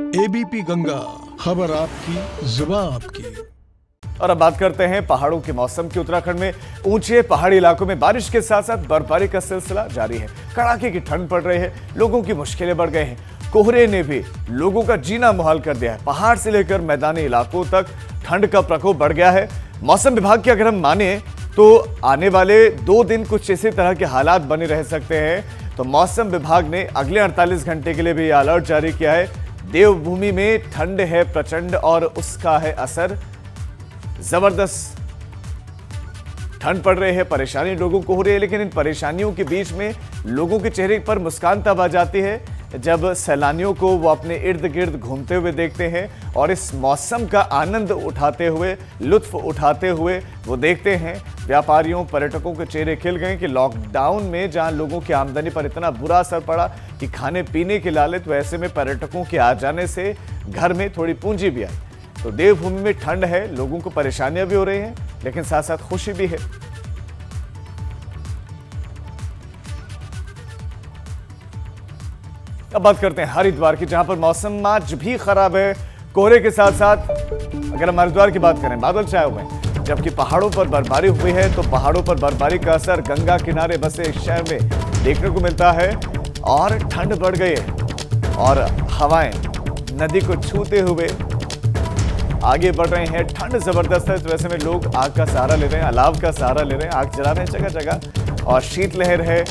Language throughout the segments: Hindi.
एबीपी गंगा, खबर आपकी, जुबान आपकी। और अब बात करते हैं पहाड़ों के मौसम की। उत्तराखंड में ऊंचे पहाड़ी इलाकों में बारिश के साथ साथ बर्फबारी का सिलसिला जारी है। कड़ाके की ठंड पड़ रही है, लोगों की मुश्किलें बढ़ गई हैं। कोहरे ने भी लोगों का जीना मुहाल कर दिया है। पहाड़ से लेकर मैदानी इलाकों तक ठंड का प्रकोप बढ़ गया है। मौसम विभाग की अगर हम माने तो आने वाले 2 दिन कुछ इसी तरह के हालात बने रह सकते हैं। तो मौसम विभाग ने अगले 48 घंटे के लिए भी अलर्ट जारी किया है। देवभूमि में ठंड है प्रचंड और उसका है असर। जबरदस्त ठंड पड़ रही है, परेशानी लोगों को हो रही है, लेकिन इन परेशानियों के बीच में लोगों के चेहरे पर मुस्कान तब आ जाती है जब सैलानियों को वो अपने इर्द गिर्द घूमते हुए देखते हैं और इस मौसम का आनंद उठाते हुए, लुत्फ उठाते हुए वो देखते हैं। व्यापारियों, पर्यटकों के चेहरे खिल गए कि लॉकडाउन में जहां लोगों की आमदनी पर इतना बुरा असर पड़ा कि खाने पीने के लालच, वैसे में पर्यटकों के आ जाने से घर में थोड़ी पूंजी भी आई। तो देवभूमि में ठंड है, लोगों को परेशानियां भी हो रही हैं, लेकिन साथ साथ खुशी भी है। अब बात करते हैं हरिद्वार की, जहां पर मौसम आज भी खराब है। कोहरे के साथ साथ अगर हम हरिद्वार की बात करें, बादल छाए हुए हैं, जबकि पहाड़ों पर बर्फबारी हुई है। तो पहाड़ों पर बर्फबारी का असर गंगा किनारे बसे इस शहर में देखने को मिलता है और ठंड बढ़ गई है और हवाएं नदी को छूते हुए आगे बढ़ रहे हैं। ठंड जबरदस्त है, तो वैसे में लोग आग का सहारा ले रहे हैं, अलाव का सहारा ले रहे हैं, आग जला रहे हैं जगह जगह। और शीतलहर है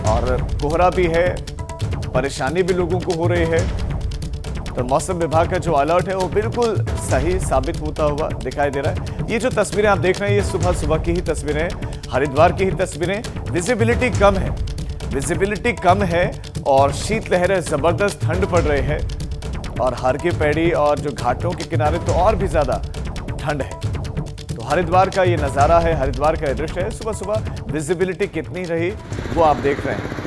और कोहरा भी है, परेशानी भी लोगों को हो रही है। तो मौसम विभाग का जो अलर्ट है वो बिल्कुल सही साबित होता हुआ दिखाई दे रहा है। ये जो तस्वीरें आप देख रहे हैं, ये सुबह सुबह की ही तस्वीरें, हरिद्वार की ही तस्वीरें। विजिबिलिटी कम है और शीतलहर है, जबरदस्त ठंड पड़ रही है और हर की पैड़ी और जो घाटों के किनारे तो और भी ज्यादा ठंड है। तो हरिद्वार का ये नजारा है, हरिद्वार का दृश्य है। सुबह सुबह विजिबिलिटी कितनी रही वो आप देख रहे हैं।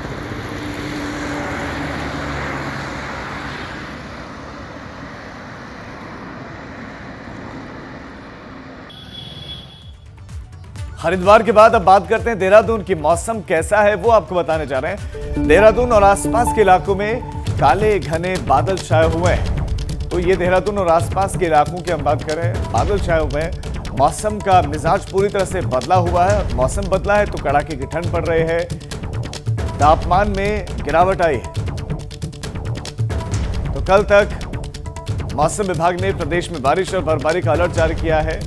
हरिद्वार के बाद अब बात करते हैं देहरादून की। मौसम कैसा है वो आपको बताने जा रहे हैं। देहरादून और आसपास के इलाकों में काले घने बादल छाए हुए हैं। तो ये देहरादून और आसपास के इलाकों की हम बात करें, बादल छाए हुए हैं। मौसम का मिजाज पूरी तरह से बदला हुआ है। मौसम बदला है तो कड़ाके की ठंड पड़ रही है, तापमान में गिरावट आई है। तो कल तक मौसम विभाग ने प्रदेश में बारिश और बर्फबारी का अलर्ट जारी किया है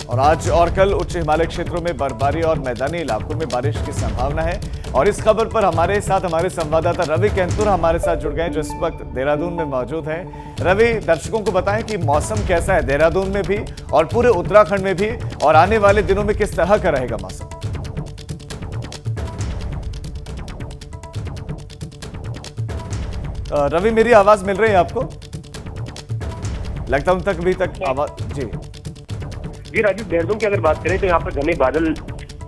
और आज और कल उच्च हिमालय क्षेत्रों में बर्फबारी और मैदानी इलाकों में बारिश की संभावना है। और इस खबर पर हमारे साथ हमारे संवाददाता रवि कैंतुर हमारे साथ जुड़ गए, जो इस वक्त देहरादून में मौजूद हैं। रवि, दर्शकों को बताएं कि मौसम कैसा है देहरादून में भी और पूरे उत्तराखंड में भी, और आने वाले दिनों में किस तरह का रहेगा मौसम? रवि, मेरी आवाज मिल रही है आपको? लगता उन तक अभी तक आवाज जी राजीव, देहरादून की अगर बात करें तो यहाँ पर घने बादल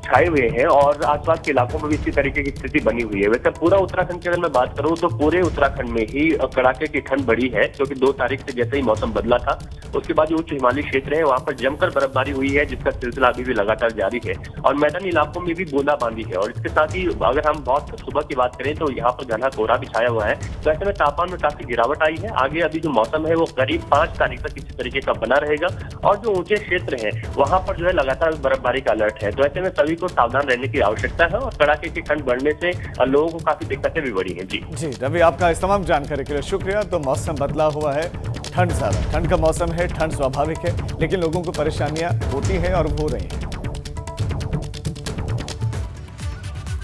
छाए हुए हैं और आसपास के इलाकों में भी इसी तरीके की स्थिति बनी हुई है। वैसे पूरा उत्तराखंड की अगर मैं बात करूं तो पूरे उत्तराखंड में ही कड़ाके की ठंड बढ़ी है, क्योंकि 2 तारीख से जैसे ही मौसम बदला था उसके बाद जो उच्च हिमालयी क्षेत्र है वहां पर जमकर बर्फबारी हुई है, जिसका सिलसिला अभी भी लगातार जारी है और मैदानी इलाकों में भी बूंदाबांदी है। और इसके साथ ही अगर हम बहुत सुबह की बात करें तो यहाँ पर घना कोहरा भी छाया हुआ है। तो ऐसे में तापमान में काफी गिरावट आई है। आगे अभी जो मौसम है वो करीब 5 तारीख तक इसी तरीके का बना रहेगा और जो ऊंचे क्षेत्र है वहां पर जो है लगातार बर्फबारी का अलर्ट है। तो ऐसे में सभी को सावधान रहने की आवश्यकता है और कड़ाके की ठंड बढ़ने से लोगों को काफी दिक्कतें भी बढ़ी हैं। जी रवि, आपका इस तमाम जानकारी के लिए शुक्रिया। तो मौसम बदला हुआ है, ठंड ज्यादा, ठंड का मौसम है, ठंड स्वाभाविक है, लेकिन लोगों को परेशानियां होती हैं और हो रही हैं।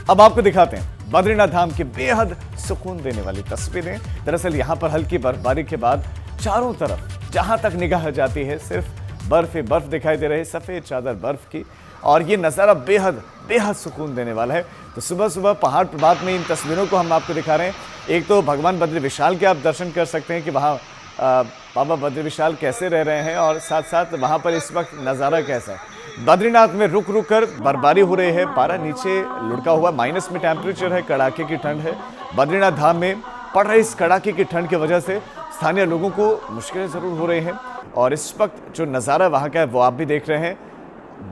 अब आपको दिखाते हैं बद्रीनाथ धाम की बेहद सुकून देने वाली तस्वीरें। दरअसल यहां पर हल्की बर्फबारी के बाद चारों तरफ जहां तक निगाह जाती है सिर्फ बर्फ ही बर्फ दिखाई दे रही है, सफेद चादर बर्फ की, और ये नज़ारा बेहद बेहद सुकून देने वाला है। तो सुबह सुबह पहाड़ प्रभात में इन तस्वीरों को हम आपको दिखा रहे हैं। एक तो भगवान बद्री विशाल के आप दर्शन कर सकते हैं कि वहाँ बाबा बद्री विशाल कैसे रह रहे हैं और साथ साथ वहाँ पर इस वक्त नज़ारा कैसा है। बद्रीनाथ में रुक रुक कर बर्फबारी हो रही है, पारा नीचे लुढ़का हुआ, माइनस में टेम्परेचर है, कड़ाके की ठंड है। बद्रीनाथ धाम में पड़ रही इस कड़ाके की ठंड की वजह से स्थानीय लोगों को मुश्किलें ज़रूर हो रही हैं और इस वक्त जो नज़ारा वहाँ का है वो आप भी देख रहे हैं।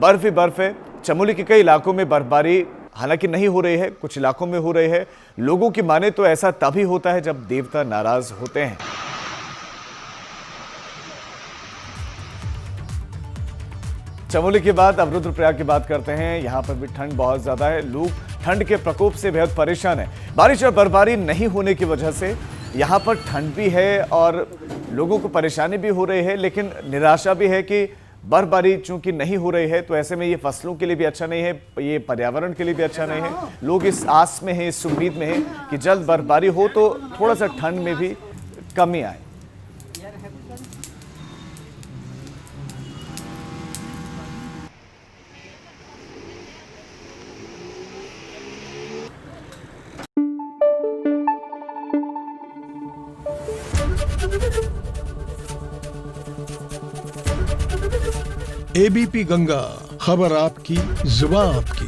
बर्फ ही बर्फ है। चमोली के कई इलाकों में बर्फबारी हालांकि नहीं हो रही है, कुछ इलाकों में हो रही है। लोगों की माने तो ऐसा तभी होता है जब देवता नाराज होते हैं। चमोली के बाद अब रुद्रप्रयाग की बात करते हैं। यहां पर भी ठंड बहुत ज्यादा है, लोग ठंड के प्रकोप से बेहद परेशान है। बारिश और बर्फबारी नहीं होने की वजह से यहां पर ठंड भी है और लोगों को परेशानी भी हो रही है, लेकिन निराशा भी है कि बर्फबारी चूंकि नहीं हो रही है तो ऐसे में ये फसलों के लिए भी अच्छा नहीं है, ये पर्यावरण के लिए भी अच्छा नहीं है। लोग इस आस में हैं, इस उम्मीद में हैं कि जल्द बर्फबारी हो तो थोड़ा सा ठंड में भी कमी आए। एबीपी गंगा, खबर आपकी, जुबान आपकी।